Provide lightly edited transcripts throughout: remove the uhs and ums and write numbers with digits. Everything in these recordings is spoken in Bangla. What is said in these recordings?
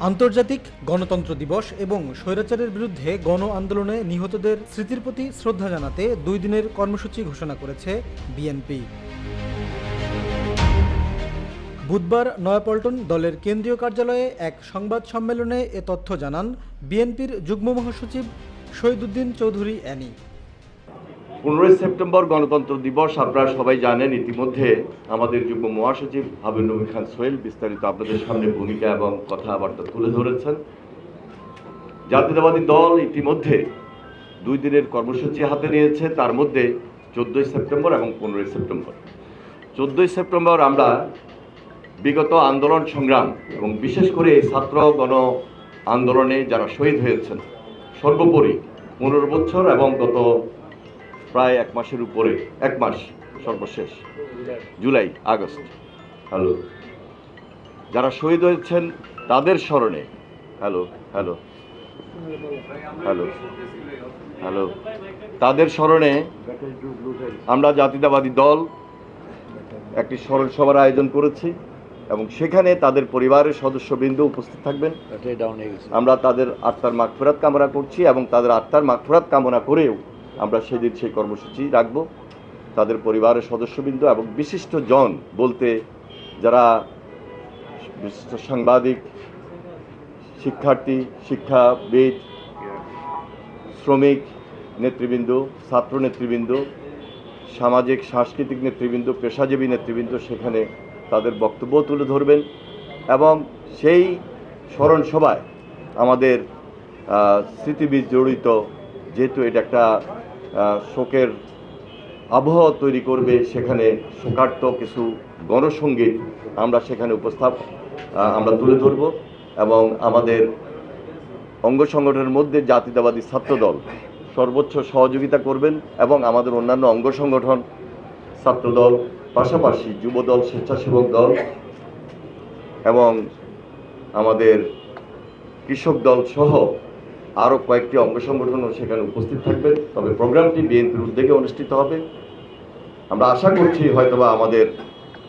আন্তর্জাতিক গণতন্ত্র দিবস এবং স্বৈরাচারের বিরুদ্ধে গণ আন্দোলনে নিহতদের স্মৃতির প্রতি শ্রদ্ধা জানাতে 2 দিনের কর্মসূচি ঘোষণা করেছে বিএনপি। বুধবার নয়াপল্টন দলের কেন্দ্রীয় কার্যালয়ে এক সংবাদ সম্মেলনে এ তথ্য জানান বিএনপির যুগ্ম মহাসচিব শহীদুদ্দিন চৌধুরী অ্যানি। 15 সেপ্টেম্বর গণতন্ত্র দিবস আপনারা সবাই জানেন। ইতিমধ্যে আমাদের যুগ্ম মহাসচিব হাবিবুর নবী খান সোহেল বিস্তারিত আপনাদের সামনে ভূমিকা এবং কথাবার্তা তুলে ধরেছেন। জাতীয়তাবাদী দল ইতিমধ্যে 2 দিনের কর্মসূচি হাতে নিয়েছে, তার মধ্যে 14 সেপ্টেম্বর এবং 15 সেপ্টেম্বর। 14 সেপ্টেম্বর আমরা বিগত আন্দোলন সংগ্রাম এবং বিশেষ করে ছাত্র গণ আন্দোলনে যারা শহীদ হয়েছেন, সর্বোপরি 15 বছর এবং গত প্রায় 1 মাসের উপরে, 1 মাস সর্বশেষ জুলাই আগস্ট, যারা শহীদ হয়েছেন তাদের স্মরণে তাদের স্মরণে আমরা জাতীয়তাবাদী দল একটি স্মরণ সভার আয়োজন করেছি এবং সেখানে তাদের পরিবারের সদস্যবৃন্দ উপস্থিত থাকবেন। আমরা তাদের আত্মার মাগফিরাত কামনা করছি এবং তাদের আত্মার মাগফিরাত কামনা করেও আমরা সেদিন সেই কর্মসূচি রাখব। তাদের পরিবারের সদস্যবৃন্দ এবং বিশিষ্ট জন বলতে যারা বিশিষ্ট সাংবাদিক, শিক্ষার্থী, শিক্ষাবিদ, শ্রমিক নেতৃবৃন্দ, ছাত্র নেতৃবৃন্দ, সামাজিক সাংস্কৃতিক নেতৃবৃন্দ, পেশাজীবী নেতৃবৃন্দ সেখানে তাদের বক্তব্য তুলে ধরবেন এবং সেই স্মরণ সভায় আমাদের স্মৃতিবিদ জড়িত, যেহেতু এটা একটা শোকের আবহাওয়া তৈরি করবে, সেখানে শোকার্ত কিছু গণসঙ্গীত আমরা সেখানে আমরা তুলে ধরব এবং আমাদের অঙ্গ সংগঠনের মধ্যে জাতীয়তাবাদী ছাত্রদল সর্বোচ্চ সহযোগিতা করবেন এবং আমাদের অন্যান্য অঙ্গ সংগঠন, ছাত্রদল, পাশাপাশি যুবদল, স্বেচ্ছাসেবক দল এবং আমাদের কৃষক দল সহ আরও কয়েকটি অঙ্গ সংগঠনও সেখানে উপস্থিত থাকবেন। তবে প্রোগ্রামটি বিএনপির উদ্যোগে অনুষ্ঠিত হবে। আমরা আশা করছি হয়তোবা আমাদের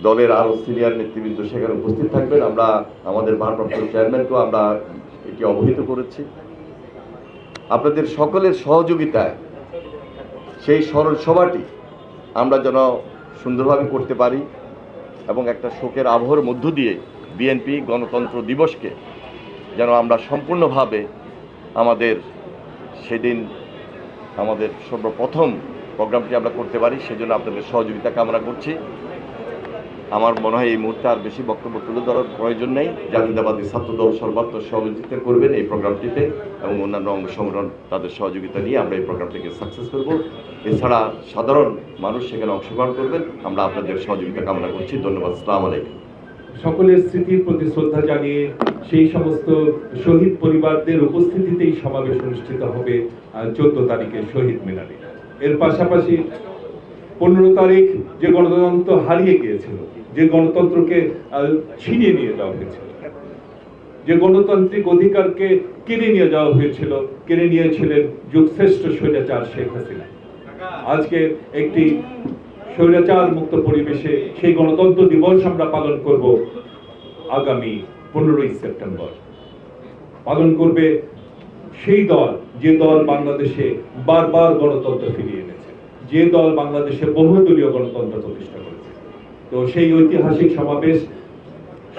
দলের আরও সিনিয়র নেতৃবৃন্দ সেখানে উপস্থিত থাকবেন। আমরা আমাদের ভারপ্রাপ্ত চেয়ারম্যানকেও আমরা এটি অবহিত করেছি। আপনাদের সকলের সহযোগিতায় সেই স্মরণ সভাটি আমরা যেন সুন্দরভাবে করতে পারি এবং একটা শোকের আবহাওয়ার মধ্য দিয়ে বিএনপি গণতন্ত্র দিবসকে যেন আমরা সম্পূর্ণভাবে আমাদের সেদিন আমাদের সর্বপ্রথম প্রোগ্রামটি আমরা করতে পারি, সেজন্য আপনাদের সহযোগিতা কামনা করছি। আমার মনে হয় এই মুহূর্তে আর বেশি বক্তব্য তুলে ধরার প্রয়োজন নেই। জাতীয়তাবাদী ছাত্রদল সর্বাত্মক সহযোগিতা করবেন এই প্রোগ্রামটিতে এবং অন্যান্য অঙ্গ সংগঠন তাদের সহযোগিতা নিয়ে আমরা এই প্রোগ্রামটিকে সাকসেস করব। এছাড়া সাধারণ মানুষ সেখানে অংশগ্রহণ করবেন। আমরা আপনাদের সহযোগিতা কামনা করছি। ধন্যবাদ। আসসালামু আলাইকুম। সকলের স্মৃতির প্রতি শ্রদ্ধা জানিয়ে সেই সমস্ত শহীদ পরিবারদের উপস্থিতিতেই সমাবেশ অনুষ্ঠিত হবে 14 তারিখে শহীদ মিনারে। এর পাশাপাশি 15 তারিখ যে গণতন্ত্র হারিয়ে গিয়েছিল, যে গণতন্ত্রকে ছিনিয়ে নিয়ে যাওয়া হয়েছিল, যে গণতান্ত্রিক অধিকারকে কেড়ে নিয়ে যাওয়া হয়েছিল, কেড়ে নিয়েছিলেন যুগশ্রেষ্ঠ স্বৈরাচার শেখ হাসিনা। আজকে একটি স্বৈরাচার মুক্ত পরিবেশে সেই গণতন্ত্র দিবস আমরা পালন করব আগামী 15 সেপ্টেম্বর। পালন করবে সেই দল, যে দল বাংলাদেশে বারবার গণতন্ত্র ফিরিয়ে এনেছে, যে দল বাংলাদেশে বহুদলীয় গণতন্ত্র প্রতিষ্ঠা করেছে। তো সেই ঐতিহাসিক সমাবেশ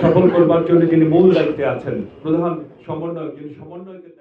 সফল করবার জন্য যিনি মূল দায়িত্বে আছেন, প্রধান সমন্বয়ক, যিনি সমন্বয়কের